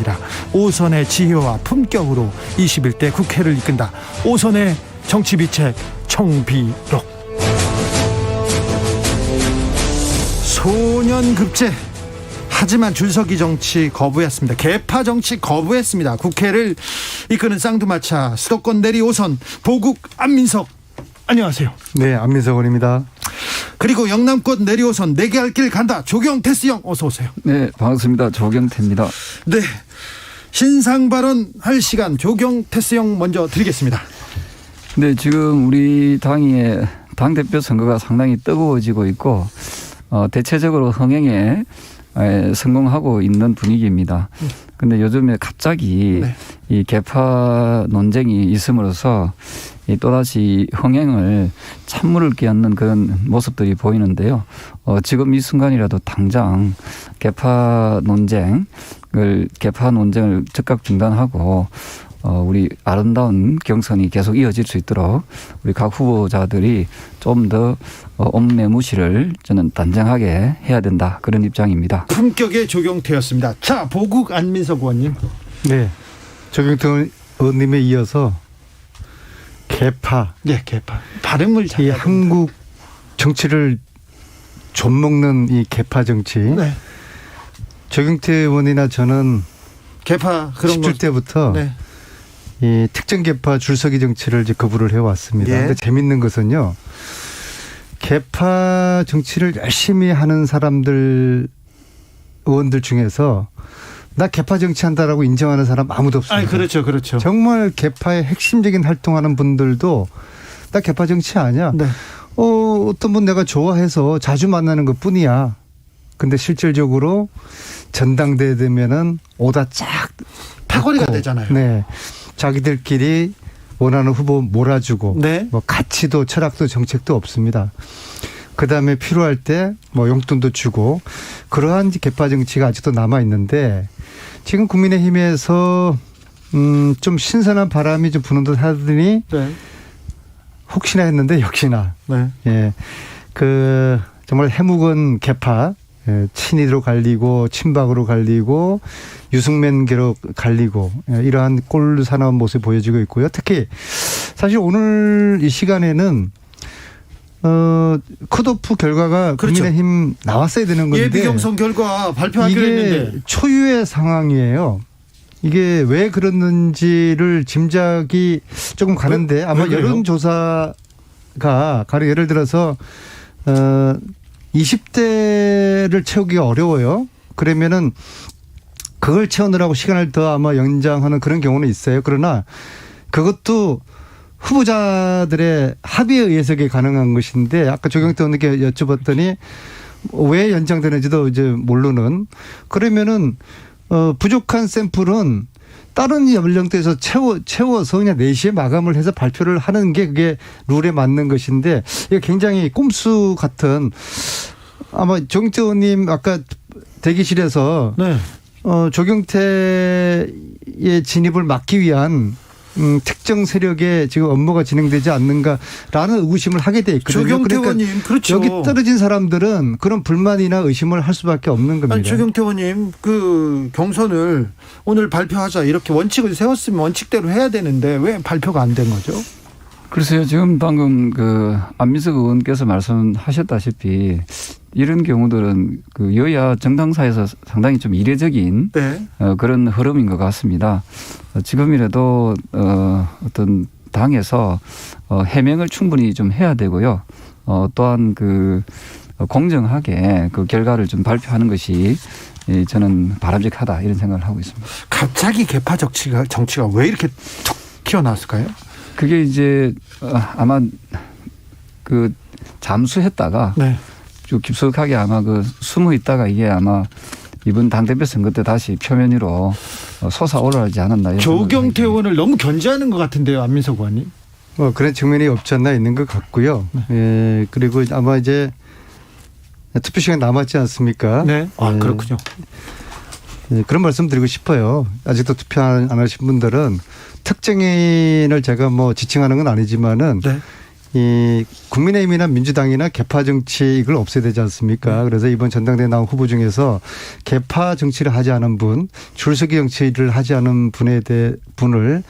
아닙니다. 5선의 지혜와 품격으로 21대 국회를 이끈다. 5선의 정치비책 청비록. 소년급제. 하지만 줄서기 정치 거부했습니다. 개파 정치 거부했습니다. 국회를 이끄는 쌍두마차 수도권 내리 5선 보국 안민석, 안녕하세요. 네, 안민석 의원입니다. 그리고 영남권 내리 5선 내게 할 길 간다. 조경태 어서 오세요. 네, 반갑습니다. 조경태입니다. 네, 신상 발언할 시간 조경태 먼저 드리겠습니다. 네, 지금 우리 당의 당대표 선거가 상당히 뜨거워지고 있고 대체적으로 흥행에 성공하고 있는 분위기입니다. 근데 요즘에 갑자기 네. 이 개파 논쟁이 있음으로써 또다시 흥행을 찬물을 끼얹는 그런 모습들이 보이는데요. 지금 이 순간이라도 당장 개파 논쟁을 즉각 중단하고 우리 아름다운 경선이 계속 이어질 수 있도록 우리 각 후보자들이 좀 더 옥매무시를 저는 단정하게 해야 된다, 그런 입장입니다. 품격의 조경태였습니다. 자, 보국 안민석 의원님. 네, 조경태 의원님에 이어서 개파. 네, 개파. 발음을 잘. 이 한국 정치를 좀먹는 이 개파 정치. 네. 조경태 의원이나 저는 개파 그런 거. 10줄 때부터 네. 이 특정 개파 줄서기 정치를 이제 거부를 해왔습니다. 예. 근데 재밌는 것은요, 개파 정치를 열심히 하는 사람들, 의원들 중에서 나 개파 정치한다라고 인정하는 사람 아무도 없습니다. 아, 그렇죠, 그렇죠. 정말 개파의 핵심적인 활동하는 분들도 나 개파 정치 아니야. 네. 어떤 분 내가 좋아해서 자주 만나는 것 뿐이야. 근데 실질적으로 전당대회 되면은 오다 쫙 파거리가 받고, 되잖아요. 네. 자기들끼리 원하는 후보 몰아주고, 네. 뭐 가치도 철학도 정책도 없습니다. 그 다음에 필요할 때 뭐 용돈도 주고, 그러한 개파 정치가 아직도 남아 있는데, 지금 국민의힘에서 좀 신선한 바람이 좀 부는 듯 하더니 네. 혹시나 했는데 역시나 네. 예, 그 정말 해묵은 개파, 예, 친이로 갈리고 친박으로 갈리고 유승맨계로 갈리고, 예, 이러한 꼴사나운 모습이 보여지고 있고요. 특히 사실 오늘 이 시간에는 컷오프 결과가 그렇죠. 국민의힘 나왔어야 되는 건데 예비 경선 결과 발표하기로 이게 했는데 초유의 상황이에요. 이게 왜 그랬는지를 짐작이 조금 가는데 아마 왜 그래요? 여론조사가 가령 예를 들어서 20대를 채우기가 어려워요. 그러면은 그걸 채우느라고 시간을 더 아마 연장하는 그런 경우는 있어요. 그러나 그것도 후보자들의 합의에 의해서 그게 가능한 것인데, 아까 조경태 의원님께 여쭤봤더니 왜 연장되는지도 이제 모르는, 그러면은 부족한 샘플은 다른 연령대에서 채워서 그냥 4시에 마감을 해서 발표를 하는 게 그게 룰에 맞는 것인데, 이게 굉장히 꼼수 같은, 아마 조경태 의원님 아까 대기실에서 네. 조경태의 진입을 막기 위한 특정 세력의 지금 업무가 진행되지 않는가라는 의구심을 하게 돼 있거든요. 조경태 그러니까 의원님, 그렇죠. 여기 떨어진 사람들은 그런 불만이나 의심을 할 수밖에 없는 겁니다. 아니, 조경태 의원님, 그 경선을 오늘 발표하자 이렇게 원칙을 세웠으면 원칙대로 해야 되는데 왜 발표가 안 된 거죠? 글쎄요, 지금 방금 그 안민석 의원께서 말씀하셨다시피 이런 경우들은 그 여야 정당사에서 상당히 좀 이례적인 네. 그런 흐름인 것 같습니다. 지금이라도 어떤 당에서 해명을 충분히 좀 해야 되고요. 또한 그 공정하게 그 결과를 좀 발표하는 것이 저는 바람직하다, 이런 생각을 하고 있습니다. 갑자기 개파 정치가 왜 이렇게 툭 튀어나왔을까요? 그게 이제 아마 그 잠수했다가 네. 쭉 깊숙하게 아마 그 숨어 있다가 이게 아마 이번 당대표 선거 때 다시 표면 위로 솟아오르지 않았나. 조경태 의원을 너무 견제하는 것 같은데요, 안민석 의원님. 그런 측면이 없지 않나 있는 것 같고요. 예, 그리고 아마 이제 투표 시간 남았지 않습니까? 네. 아, 예. 그렇군요. 예, 그런 말씀 드리고 싶어요. 아직도 투표 안 하신 분들은 특정인을 제가 뭐 지칭하는 건 아니지만은 네. 이 국민의힘이나 민주당이나 개파 정치 이걸 없애야 되지 않습니까? 그래서 이번 전당대회 나온 후보 중에서 개파 정치를 하지 않은 분, 줄서기 정치를 하지 않은 분을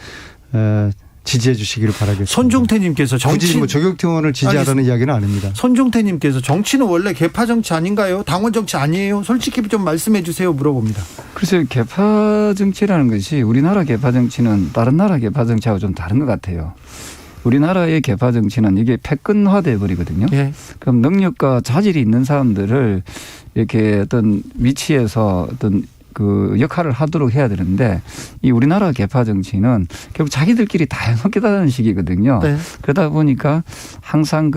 지지해 주시기를 바라겠습니다. 손종태님께서 굳이 뭐 조경태 의원을 지지하라는 이야기는 아닙니다. 손종태님께서 정치는 원래 개파 정치 아닌가요? 당원 정치 아니에요? 솔직히 좀 말씀해 주세요. 물어봅니다. 글쎄요, 개파 정치라는 것이 우리나라 개파 정치는 다른 나라 개파 정치하고 좀 다른 것 같아요. 우리나라의 개파 정치는 이게 패권화돼 버리거든요. 예. 그럼 능력과 자질이 있는 사람들을 이렇게 어떤 위치에서 어떤 그 역할을 하도록 해야 되는데 이 우리나라 개파 정치는 결국 자기들끼리 다 해먹겠다는 식이거든요. 네. 그러다 보니까 항상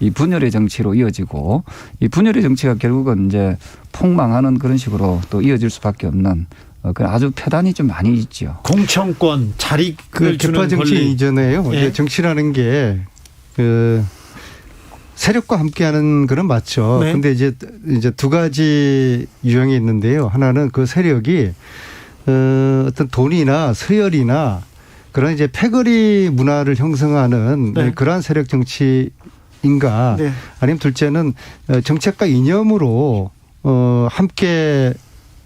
이 분열의 정치로 이어지고 이 분열의 정치가 결국은 이제 폭망하는 그런 식으로 또 이어질 수밖에 없는 아주 폐단이 좀 많이 있죠. 공천권, 자리를 주는 개파 정치 권리. 이전에요. 예. 정치라는 게 세력과 함께하는 그런 맞죠. 네. 근데 이제 두 가지 유형이 있는데요. 하나는 그 세력이 어떤 돈이나 서열이나 그런 이제 패거리 문화를 형성하는 네. 그러한 세력 정치인가. 네. 아니면 둘째는 정책과 이념으로 함께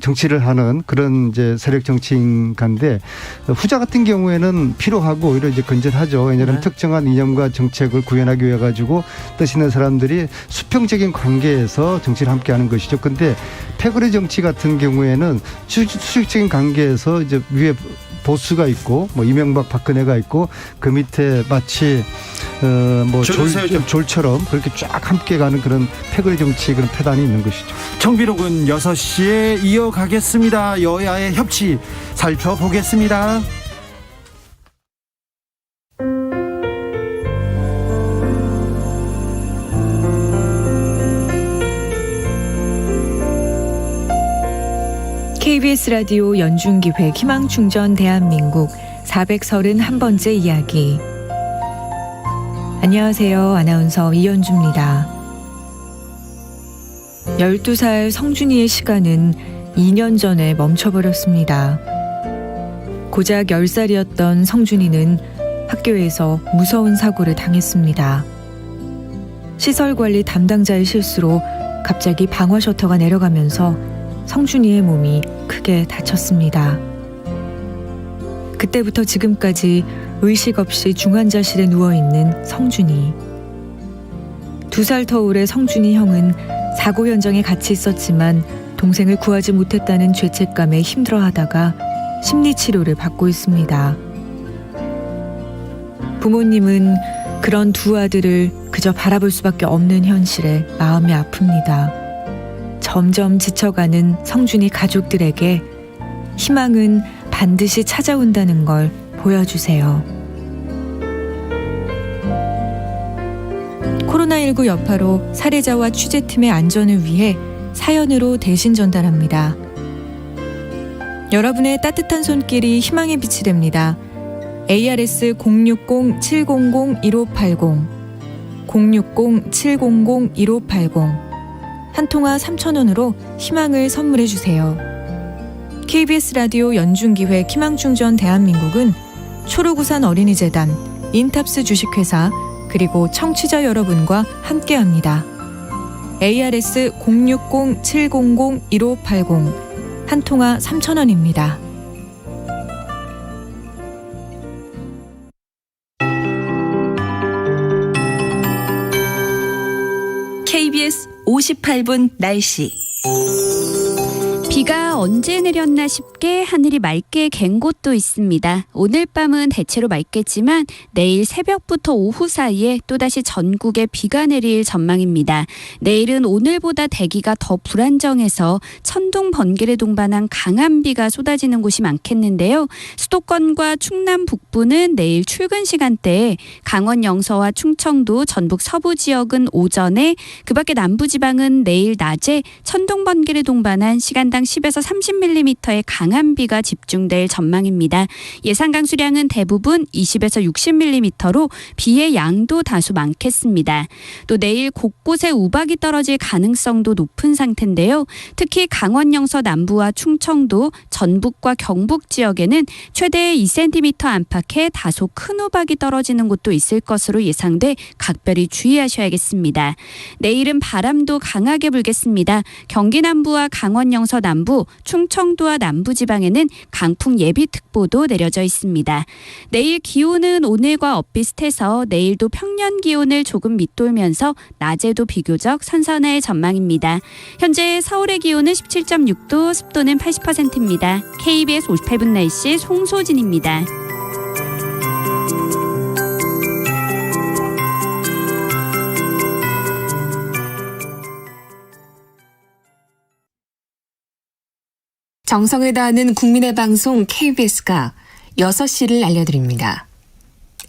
정치를 하는 그런 이제 세력 정치인가인데 후자 같은 경우에는 필요하고 오히려 이제 건전하죠. 왜냐하면 네. 특정한 이념과 정책을 구현하기 위해 가지고 뜻 있는 사람들이 수평적인 관계에서 정치를 함께하는 것이죠. 그런데 패거리 정치 같은 경우에는 수직적인 관계에서 이제 위에 보수가 있고 뭐 이명박 박근혜가 있고 그 밑에 마치 뭐 졸처럼 그렇게 쫙 함께 가는 그런 패거리 정치 그런 패단이 있는 것이죠. 정비록은 6시에 이어가겠습니다. 여야의 협치 살펴보겠습니다. KBS 라디오 연중기획 희망충전 대한민국 431번째 이야기. 안녕하세요. 아나운서 이연주입니다. 12살 성준이의 시간은 2년 전에 멈춰버렸습니다. 고작 10살이었던 성준이는 학교에서 무서운 사고를 당했습니다. 시설관리 담당자의 실수로 갑자기 방화 셔터가 내려가면서 성준이의 몸이 크게 다쳤습니다. 그때부터 지금까지 의식 없이 중환자실에 누워있는 성준이. 2살 터울의 성준이 형은 사고 현장에 같이 있었지만 동생을 구하지 못했다는 죄책감에 힘들어하다가 심리치료를 받고 있습니다. 부모님은 그런 두 아들을 그저 바라볼 수밖에 없는 현실에 마음이 아픕니다. 점점 지쳐가는 성준이 가족들에게 희망은 반드시 찾아온다는 걸 보여주세요. 코로나19 여파로 사례자와 취재팀의 안전을 위해 사연으로 대신 전달합니다. 여러분의 따뜻한 손길이 희망의 빛이 됩니다. ARS 060-700-1580 060-700-1580 한 통화 3,000원으로 희망을 선물해 주세요. KBS 라디오 연중기획 희망충전 대한민국은 초록우산 어린이재단, 인탑스 주식회사 그리고 청취자 여러분과 함께합니다. ARS 060-700-1580 한 통화 3,000원입니다. KBS 58분 날씨. 비가 언제 내렸나 싶게 하늘이 맑게 갠 곳도 있습니다. 오늘 밤은 대체로 맑겠지만 내일 새벽부터 오후 사이에 또다시 전국에 비가 내릴 전망입니다. 내일은 오늘보다 대기가 더 불안정해서 천둥 번개를 동반한 강한 비가 쏟아지는 곳이 많겠는데요. 수도권과 충남 북부는 내일 출근 시간대에 강원 영서와 충청도, 전북 서부 지역은 오전에, 그 밖에 남부지방은 내일 낮에 천둥 번개를 동반한 시간당 10에서 30mm의 강한 비가 집중될 전망입니다. 예상 강수량은 대부분 20에서 60mm로 비의 양도 다소 많겠습니다. 또 내일 곳곳에 우박이 떨어질 가능성도 높은 상태인데요. 특히 강원 영서 남부와 충청도, 전북과 경북 지역에는 최대 2cm 안팎의 다소 큰 우박이 떨어지는 곳도 있을 것으로 예상돼 각별히 주의하셔야겠습니다. 내일은 바람도 강하게 불겠습니다. 경기 남부와 강원 영서 남부, 충청도와 남부지방에는 강풍 예비특보도 내려져 있습니다. 내일 기온은 오늘과 엇비슷해서 내일도 평년 기온을 조금 밑돌면서 낮에도 비교적 선선할 전망입니다. 현재 서울의 기온은 17.6도, 습도는 80%입니다. KBS 58분 날씨 송소진입니다. 정성을 다하는 국민의 방송 KBS가 6시를 알려드립니다.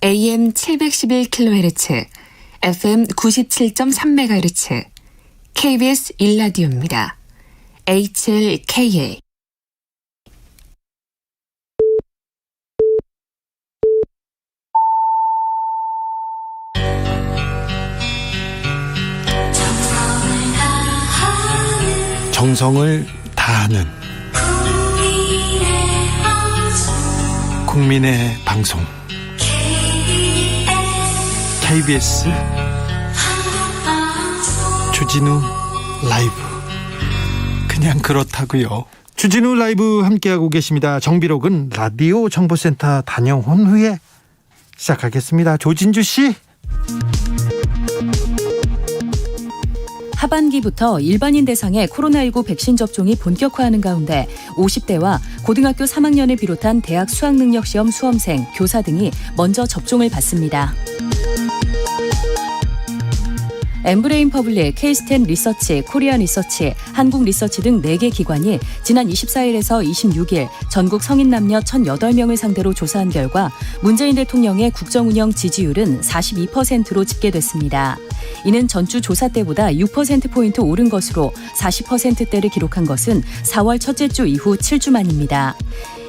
AM 711kHz, FM 97.3MHz, KBS 1라디오입니다. HLKA. 정성을 다하는 국민의 방송 KBS 주진우 라이브. 그냥 그렇다고요. 주진우 라이브 함께하고 계십니다. 정비록은 라디오 정보센터 다녀온 후에 시작하겠습니다. 조진주 씨. 하반기부터 일반인 대상의 코로나19 백신 접종이 본격화하는 가운데 50대와 고등학교 3학년을 비롯한 대학 수학능력시험 수험생, 교사 등이 먼저 접종을 받습니다. 엠브레인 퍼블릭, 케이스텐 리서치, 코리안 리서치, 한국 리서치 등 4개 기관이 지난 24일에서 26일 전국 성인 남녀 1,008명을 상대로 조사한 결과 문재인 대통령의 국정운영 지지율은 42%로 집계됐습니다. 이는 전주 조사 때보다 6%포인트 오른 것으로 40%대를 기록한 것은 4월 첫째 주 이후 7주 만입니다.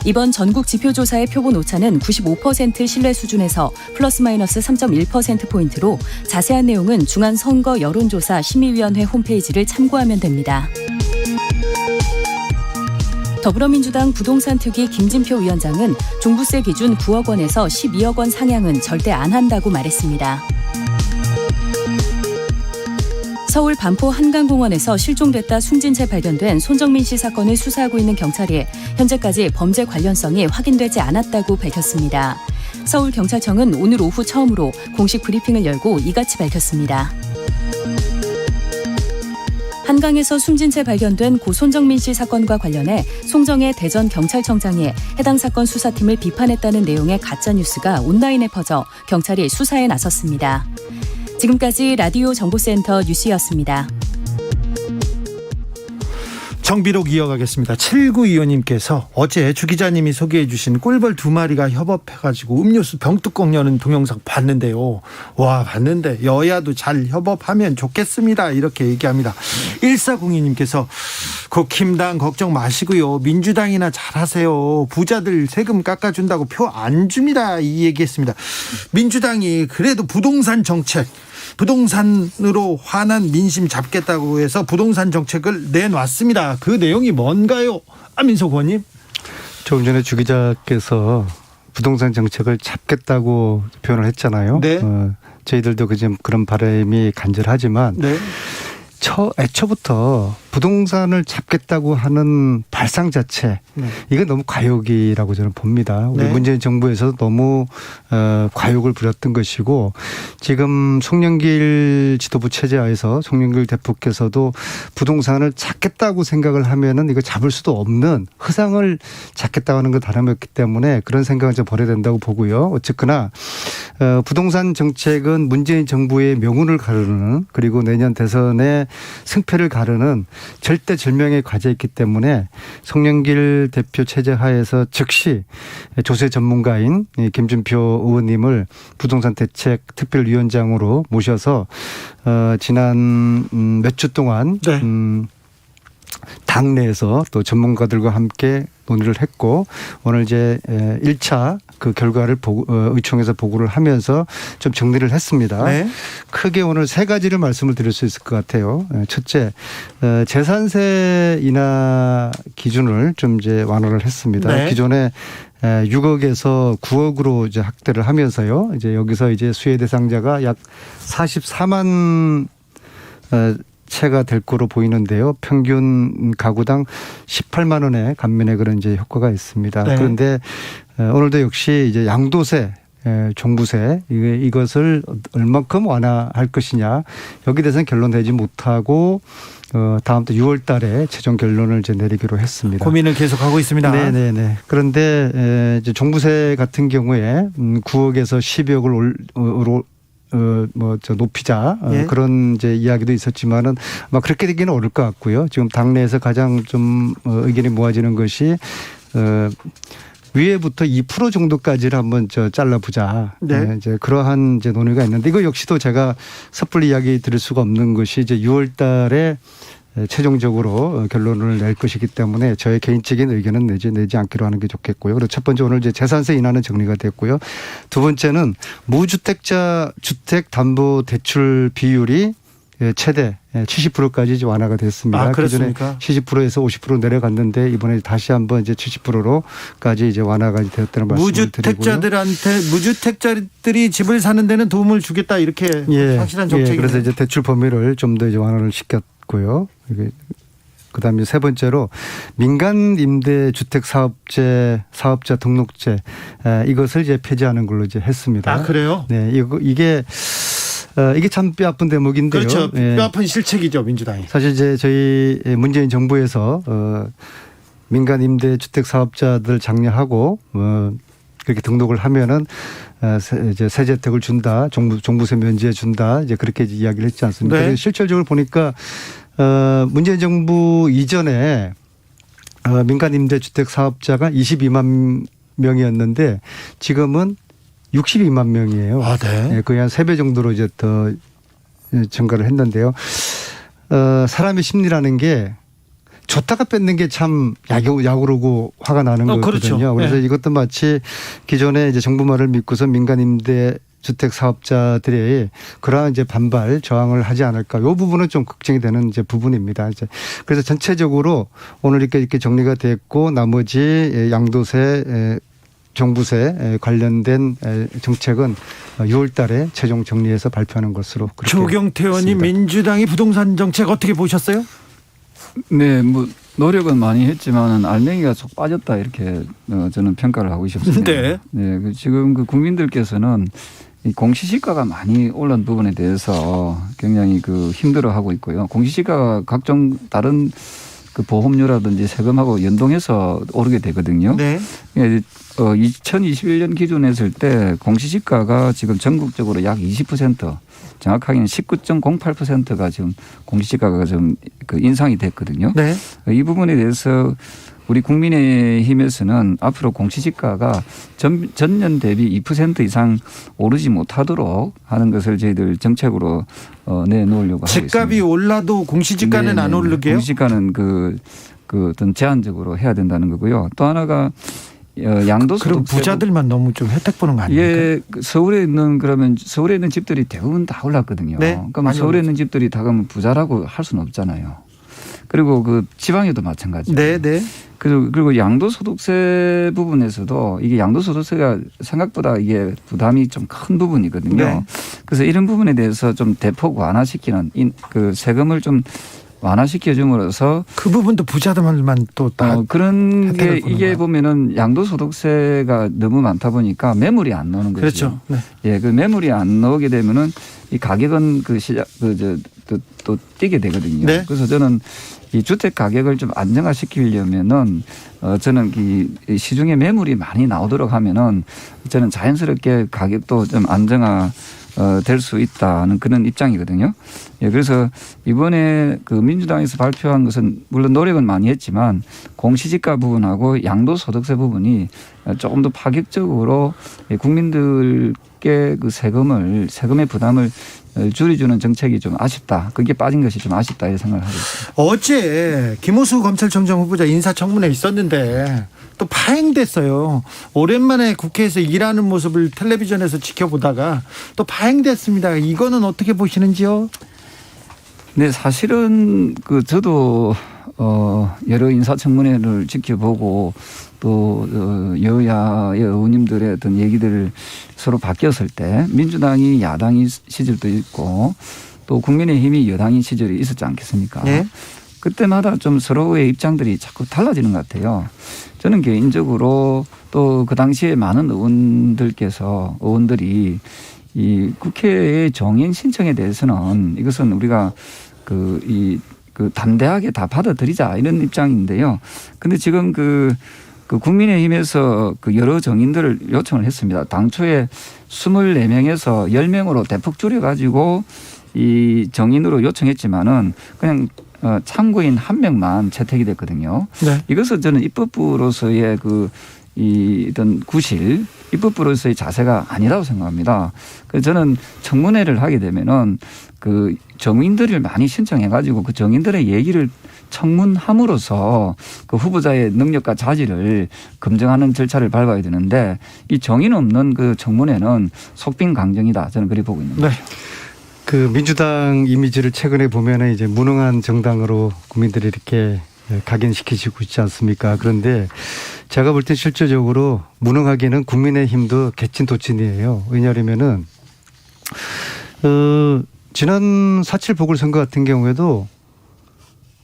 이번 전국 지표조사의 표본 오차는 95% 신뢰 수준에서 플러스 마이너스 3.1%포인트로 자세한 내용은 중앙선거 여론조사 심의위원회 홈페이지를 참고하면 됩니다. 더불어민주당 부동산 특위 김진표 위원장은 종부세 기준 9억 원에서 12억 원 상향은 절대 안 한다고 말했습니다. 서울 반포 한강공원에서 실종됐다 숨진 채 발견된 손정민 씨 사건을 수사하고 있는 경찰이 현재까지 범죄 관련성이 확인되지 않았다고 밝혔습니다. 서울경찰청은 오늘 오후 처음으로 공식 브리핑을 열고 이같이 밝혔습니다. 한강에서 숨진 채 발견된 고 손정민 씨 사건과 관련해 송정혜 대전경찰청장이 해당 사건 수사팀을 비판했다는 내용의 가짜뉴스가 온라인에 퍼져 경찰이 수사에 나섰습니다. 지금까지 라디오 정보센터 뉴스였습니다. 정비록 이어가겠습니다. 7925님께서 어제 주 기자님이 소개해 주신 꿀벌 2마리가 협업해가지고 음료수 병뚜껑 여는 동영상 봤는데요. 와, 봤는데 여야도 잘 협업하면 좋겠습니다. 이렇게 얘기합니다. 1402님께서 국힘당 걱정 마시고요. 민주당이나 잘하세요. 부자들 세금 깎아준다고 표 안 줍니다. 이 얘기했습니다. 민주당이 그래도 부동산 정책, 부동산으로 화난 민심 잡겠다고 해서 부동산 정책을 내놨습니다. 그 내용이 뭔가요? 안민석 의원님. 조금 전에 주 기자께서 부동산 정책을 잡겠다고 표현을 했잖아요. 네. 저희들도 그런 바람이 간절하지만 네. 애초부터 부동산을 잡겠다고 하는 발상 자체, 이건 너무 과욕이라고 저는 봅니다. 우리 문재인 정부에서도 너무 과욕을 부렸던 것이고, 지금 송영길 지도부 체제하에서 송영길 대표께서도 부동산을 잡겠다고 생각을 하면은 이거 잡을 수도 없는 허상을 잡겠다고 하는 것 다름없기 때문에 그런 생각을 좀 버려야 된다고 보고요. 어쨌거나 부동산 정책은 문재인 정부의 명운을 가르는, 그리고 내년 대선의 승패를 가르는 절대절명의 과제였기 때문에 송영길 대표 체제 하에서 즉시 조세 전문가인 김준표 의원님을 부동산 대책 특별위원장으로 모셔서 지난 몇 주 동안 당내에서 또 전문가들과 함께 논의를 했고 오늘 이제 1차 그 결과를 의총에서 보고를 하면서 좀 정리를 했습니다. 네. 크게 오늘 세 가지를 말씀을 드릴 수 있을 것 같아요. 첫째, 재산세 인하 기준을 좀 이제 완화를 했습니다. 네. 기존에 6억에서 9억으로 이제 확대를 하면서요. 이제 여기서 이제 수혜 대상자가 약 44만 채가 될 거로 보이는데요. 평균 가구당 18만 원의 감면의 그런 이제 효과가 있습니다. 네. 그런데 오늘도 역시 이제 양도세, 종부세 이것을 얼만큼 완화할 것이냐 여기 대해서는 결론 내지 못하고 다음 달 6월 달에 최종 결론을 이제 내리기로 했습니다. 고민을 계속하고 있습니다. 네네네. 그런데 이제 종부세 같은 경우에 9억에서 12억을 높이자 예. 그런 이제 이야기도 있었지만은 아마 그렇게 되기는 어려울 것 같고요. 지금 당내에서 가장 좀 의견이 모아지는 것이 위에부터 2% 정도까지를 한번 잘라보자. 네. 이제 그러한 이제 논의가 있는데 이거 역시도 제가 섣불리 이야기 드릴 수가 없는 것이 이제 6월달에 최종적으로 결론을 낼 것이기 때문에 저의 개인적인 의견은 내지 않기로 하는 게 좋겠고요. 그리고 첫 번째 오늘 이제 재산세 인하는 정리가 됐고요. 두 번째는 무주택자 주택담보대출 비율이 최대 70%까지 완화가 됐습니다. 아, 그렇습니까? 기존에 70%에서 50% 내려갔는데 이번에 다시 한번 이제 70%로까지 이제 완화가 되었다는 말씀을 드리고요. 무주택자들이 집을 사는 데는 도움을 주겠다 이렇게 확실한 정책이네요. 그래서 이제 대출 범위를 좀 더 이제 완화를 시켰고요. 그다음에 세 번째로 민간 임대 주택 사업자 등록제 이것을 이제 폐지하는 걸로 이제 했습니다. 아, 그래요? 네, 이게 참 뼈아픈 대목인데요. 그렇죠. 뼈아픈 실책이죠, 민주당이. 사실 이제 저희 문재인 정부에서 민간 임대 주택 사업자들 장려하고 그렇게 등록을 하면은 이제 세제 혜택을 준다, 종부세 면제해 준다, 이제 그렇게 이야기를 했지 않습니까? 네. 실질적으로 보니까 문재인 정부 이전에 민간 임대 주택 사업자가 22만 명이었는데 지금은 62만 명이에요. 아, 네. 거의 한 3배 정도로 이제 더 증가를 했는데요. 사람의 심리라는 게 줬다가 뺏는 게 참 약오르고 화가 나는 거거든요. 그렇죠. 그래서 네. 이것도 마치 기존에 이제 정부 말을 믿고서 민간 임대 주택 사업자들이 그러한 이제 반발 저항을 하지 않을까. 이 부분은 좀 걱정이 되는 이제 부분입니다. 이제 그래서 전체적으로 오늘 이렇게 정리가 됐고 나머지 양도세 종부세 관련된 정책은 6월 달에 최종 정리해서 발표하는 것으로 그렇게 조경태 의원님 했습니다. 민주당이 부동산 정책 어떻게 보셨어요? 네, 뭐 노력은 많이 했지만은 알맹이가 쏙 빠졌다 이렇게 저는 평가를 하고 싶습니다. 네. 네, 지금 그 국민들께서는 이 공시지가가 많이 올른 부분에 대해서 굉장히 그 힘들어하고 있고요. 공시지가가 각종 다른 그 보험료라든지 세금하고 연동해서 오르게 되거든요. 네. 2021년 기준에 했을 때 공시지가가 지금 전국적으로 약 20% 정확하게는 19.08%가 지금 공시지가가 좀 그 인상이 됐거든요. 네. 이 부분에 대해서 우리 국민의힘에서는 앞으로 공시지가가 전년 대비 2% 이상 오르지 못하도록 하는 것을 저희들 정책으로 내놓으려고 하고 있습니다. 집값이 올라도 공시지가는 네네. 안 오르게요? 공시지가는 그 어떤 제한적으로 해야 된다는 거고요. 또 하나가 양도소득세. 그럼 부자들만 너무 좀 혜택 보는 거 아닙니까? 예, 서울에 있는 집들이 대부분 다 올랐거든요. 네, 그러니까 많이 서울에 올랐죠. 있는 집들이 다 그러면 부자라고 할 수는 없잖아요. 그리고 그 지방에도 마찬가지예요. 네, 네. 그리고 양도소득세 부분에서도 이게 양도소득세가 생각보다 이게 부담이 좀 큰 부분이거든요. 네. 그래서 이런 부분에 대해서 좀 대폭 완화시키는 그 세금을 좀 완화시켜 줌으로써 그 부분도 부자들만 또 다 그런 게 혜택을 보는 이게 거야. 보면은 양도소득세가 너무 많다 보니까 매물이 안 나오는 거죠. 그렇죠. 네. 예, 그 매물이 안 나오게 되면은 이 가격은 그 시작 또 뛰게 되거든요. 네. 그래서 저는 이 주택 가격을 좀 안정화시키려면은 저는 이 시중에 매물이 많이 나오도록 하면은 저는 자연스럽게 가격도 좀 안정화 될 수 있다는 그런 입장이거든요. 예, 그래서 이번에 그 민주당에서 발표한 것은 물론 노력은 많이 했지만 공시지가 부분하고 양도소득세 부분이 조금 더 파격적으로 국민들께 그 세금의 부담을 줄여주는 정책이 좀 아쉽다. 그게 빠진 것이 좀 아쉽다 이런 생각을 하고 있습니다. 어제 김호수 검찰총장 후보자 인사청문회 있었는데 또 파행됐어요. 오랜만에 국회에서 일하는 모습을 텔레비전에서 지켜보다가 또 파행됐습니다. 이거는 어떻게 보시는지요? 네, 사실은 그 저도 여러 인사청문회를 지켜보고 또 여야의 의원님들의 어떤 얘기들을 서로 바뀌었을 때 민주당이 야당인 시절도 있고 또 국민의힘이 여당인 시절이 있었지 않겠습니까? 네. 그때마다 좀 서로의 입장들이 자꾸 달라지는 것 같아요. 저는 개인적으로 또 그 당시에 많은 의원들이 이 국회의 정인 신청에 대해서는 이것은 우리가 그 담대하게 다 받아들이자 이런 입장인데요. 근데 지금 그 국민의힘에서 그 여러 정인들을 요청을 했습니다. 당초에 24명에서 10명으로 대폭 줄여가지고 이 정인으로 요청했지만은 그냥 참고인 1명만 채택이 됐거든요. 네. 이것은 저는 입법부로서의 어떤 구실, 입법부로서의 자세가 아니라고 생각합니다. 그래서 저는 청문회를 하게 되면은 그 정인들을 많이 신청해가지고 그 정인들의 얘기를 청문함으로써 그 후보자의 능력과 자질을 검증하는 절차를 밟아야 되는데 이 정인 없는 그 청문회는 속빈강정이다. 저는 그렇게 보고 있는 거죠. 네. 그 민주당 이미지를 최근에 보면은 이제 무능한 정당으로 국민들이 이렇게 각인시키시고 있지 않습니까? 그런데 제가 볼 때 실질적으로 무능하기는 국민의힘도 개친도친이에요. 왜냐하면은 지난 4.7 보궐선거 같은 경우에도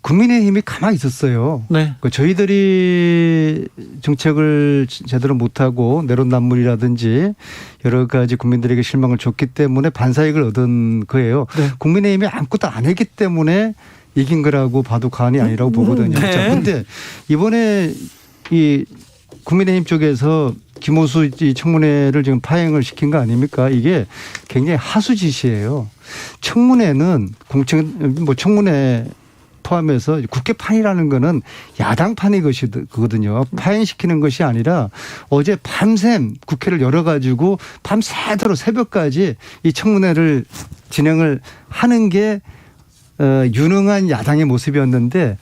국민의힘이 가만히 있었어요. 네. 저희들이 정책을 제대로 못하고 내로남불이라든지 여러 가지 국민들에게 실망을 줬기 때문에 반사이익을 얻은 거예요. 네. 국민의힘이 아무것도 안 했기 때문에 이긴 거라고 봐도 과언이 아니라고 보거든요. 네. 그런데 이번에 이 국민의힘 쪽에서 김호수 이 청문회를 지금 파행을 시킨 거 아닙니까? 이게 굉장히 하수짓이에요. 청문회는 청문회 포함해서 국회판이라는 거는 야당판이 그거든요. 파행시키는 것이 아니라 어제 밤샘 국회를 열어가지고 밤새도록 새벽까지 이 청문회를 진행을 하는 게 유능한 야당의 모습이었는데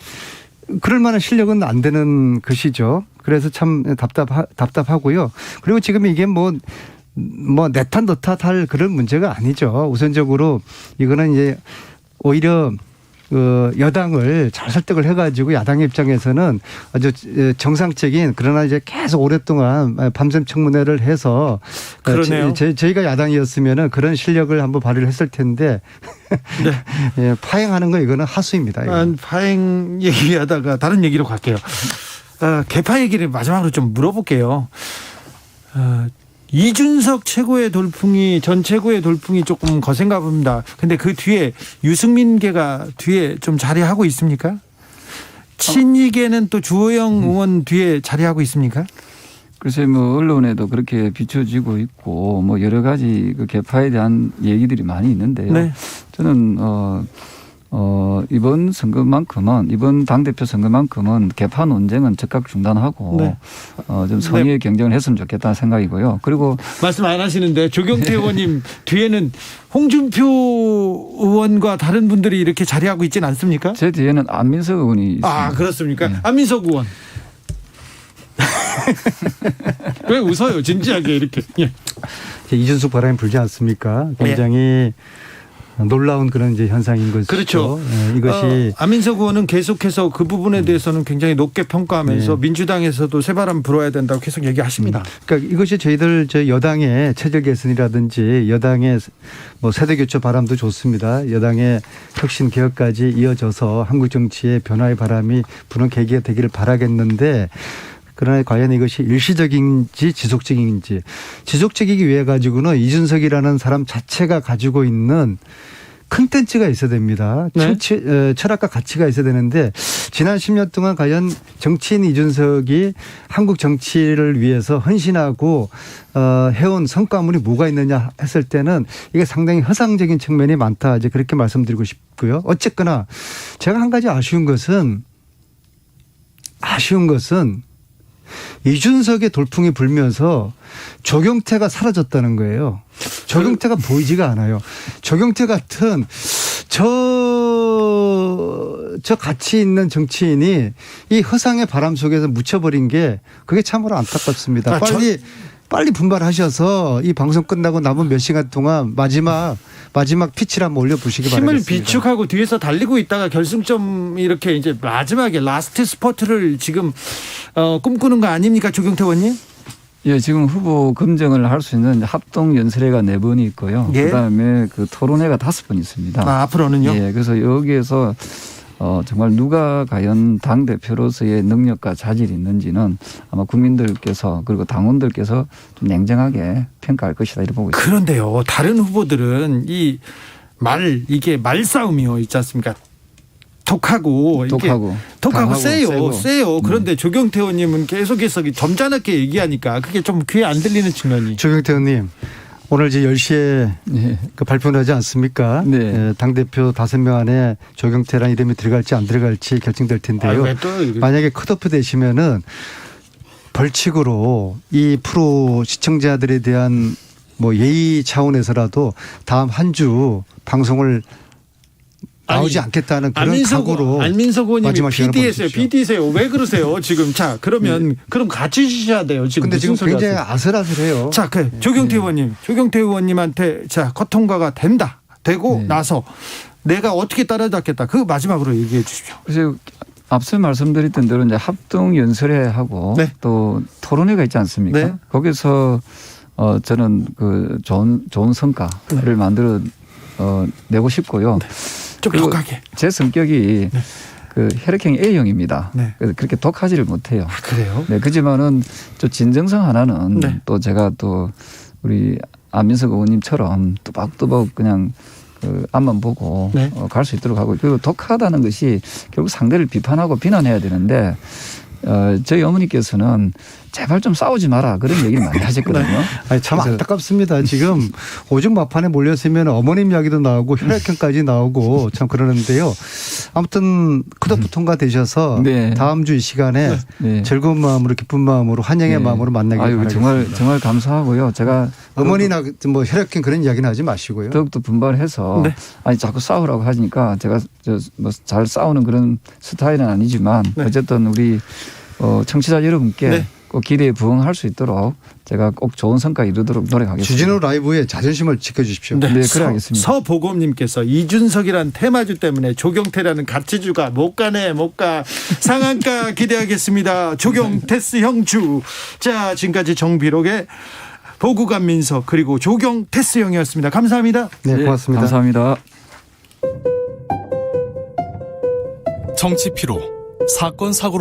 그럴 만한 실력은 안 되는 것이죠. 그래서 참 답답하고요. 그리고 지금 이게 내 탓 너 탓 할 그런 문제가 아니죠. 우선적으로 이거는 이제 오히려 여당을 잘 설득을 해가지고 야당의 입장에서는 아주 정상적인 그러나 이제 계속 오랫동안 밤샘 청문회를 해서 그러네요. 저희가 야당이었으면은 그런 실력을 한번 발휘를 했을 텐데 네. 예, 파행하는 거 이거는 하수입니다. 이거는. 파행 얘기하다가 다른 얘기로 갈게요. 개파 얘기를 마지막으로 좀 물어볼게요. 이준석 전 최고의 돌풍이 조금 거센가 봅니다. 근데 그 뒤에 유승민계가 뒤에 좀 자리하고 있습니까? 친이계는 또 주호영 의원 뒤에 자리하고 있습니까? 글쎄 언론에도 그렇게 비춰지고 있고 여러 가지 그 개파에 대한 얘기들이 많이 있는데요. 네. 저는 이번 선거만큼은 이번 당대표 선거만큼은 개파 논쟁은 즉각 중단하고 네. 좀 선의의 경쟁을 했으면 좋겠다는 생각이고요. 그리고 말씀 안 하시는데 조경태 의원님 뒤에는 홍준표 의원과 다른 분들이 이렇게 자리하고 있지는 않습니까? 제 뒤에는 안민석 의원이 있습니다. 아 그렇습니까? 네. 안민석 의원. 왜 웃어요? 진지하게 이렇게. 예. 이준석 바람이 불지 않습니까? 굉장히 놀라운 그런 이제 현상인 것이죠. 그렇죠. 네, 이것이 안민석 의원은 계속해서 그 부분에 대해서는 굉장히 높게 평가하면서 네. 민주당에서도 새바람 불어야 된다고 계속 얘기하십니다. 그러니까 이것이 저희들 여당의 체질 개선이라든지 여당의 세대 교체 바람도 좋습니다. 여당의 혁신 개혁까지 이어져서 한국 정치의 변화의 바람이 부는 계기가 되기를 바라겠는데 그러나 과연 이것이 일시적인지 지속적이기 위해 가지고는 이준석이라는 사람 자체가 가지고 있는 컨텐츠가 있어야 됩니다. 네. 철학과 가치가 있어야 되는데 지난 10년 동안 과연 정치인 이준석이 한국 정치를 위해서 헌신하고 해온 성과물이 뭐가 있느냐 했을 때는 이게 상당히 허상적인 측면이 많다. 이제 그렇게 말씀드리고 싶고요. 어쨌거나 제가 한 가지 아쉬운 것은 이준석의 돌풍이 불면서 조경태가 사라졌다는 거예요. 조경태가 보이지가 않아요. 조경태 같은 저 가치 있는 정치인이 이 허상의 바람 속에서 묻혀버린 게 그게 참으로 안타깝습니다. 빨리 분발하셔서 이 방송 끝나고 남은 몇 시간 동안 마지막 피치를 한번 올려보시기 바랍니다. 힘을 비축하고 뒤에서 달리고 있다가 결승점 이렇게 이제 마지막에 라스트 스퍼트를 지금 꿈꾸는 거 아닙니까, 조경태 의원님? 예, 지금 후보 검증을 할 수 있는 합동 연설회가 4번이 있고요. 예. 그다음에 그 토론회가 5번 있습니다. 앞으로는요? 예, 그래서 여기에서 정말 누가 과연 당 대표로서의 능력과 자질이 있는지는 아마 국민들께서 그리고 당원들께서 좀 냉정하게 평가할 것이다 이렇게 보고 있습니다. 그런데요, 다른 후보들은 이게 말싸움이요, 있지 않습니까? 독하고 세요. 그런데 조경태 의원님은 계속해서 점잖게 얘기하니까 그게 좀 귀에 안 들리는 측면이. 조경태 의원님. 오늘 이제 10시에 네. 그 발표를 하지 않습니까? 네. 당대표 5명 안에 조경태라는 이름이 들어갈지 안 들어갈지 결정될 텐데요. 만약에 컷오프 되시면은 벌칙으로 이 프로 시청자들에 대한 뭐 예의 차원에서라도 다음 한 주 방송을 나오지 않겠다는 그런 각오로 안민석 의원님이 PD세요. PD세요. 왜 그러세요? 지금 그러면 그럼 같이 주셔야 돼요. 근데 지금 굉장히 아슬아슬해요. 자, 조경태 의원님, 조경태 의원님한테 컷 통과가 되고 네. 나서 내가 어떻게 따라잡겠다. 그 마지막으로 얘기해 주십시오. 그래서 앞서 말씀드렸던 대로 이제 합동 연설회하고 네. 또 토론회가 있지 않습니까? 네. 거기서 저는 그 좋은 성과를 만들어 내고 싶고요. 네. 좀 독하게. 제 성격이 네. 그 혈액형 A형입니다. 네. 그래서 그렇게 독하지를 못해요. 그래요? 네, 그렇지만은 또 진정성 하나는 네. 또 제가 또 우리 안민석 의원님처럼 또박또박 그냥 그 앞만 보고 네. 갈 수 있도록 하고 그리고 독하다는 것이 결국 상대를 비판하고 비난해야 되는데 저희 어머니께서는 제발 좀 싸우지 마라 그런 얘기를 많이 하셨거든요. 아니, 참 안타깝습니다. 지금 오죽 마판에 몰렸으면 어머님 이야기도 나오고 혈액형까지 나오고 참 그러는데요. 아무튼 컷오프 통과되셔서 네. 다음 주 이 시간에 네. 즐거운 마음으로 기쁜 마음으로 환영의 네. 마음으로 만나기 아유, 바라겠습니다. 정말 감사하고요. 제가 어머니나 뭐 혈액형 그런 이야기는 하지 마시고요. 더욱더 분발해서 네. 아니 자꾸 싸우라고 하니까 제가 뭐 잘 싸우는 그런 스타일은 아니지만 네. 어쨌든 우리 청취자 여러분께 네. 꼭 기대에 부응할 수 있도록 제가 꼭 좋은 성과 이루도록 노력하겠습니다. 주진우 라이브의 자존심을 지켜주십시오. 네, 그래야겠습니다. 서보검님께서 이준석이란 테마주 때문에 조경태라는 가치주가 못 가. 상한가 기대하겠습니다. 조경태스 형주. 자, 지금까지 정비록의 보구감 민석 그리고 조경태스 형이었습니다. 감사합니다. 네, 고맙습니다. 감사합니다. 정치 피로, 사건 사고로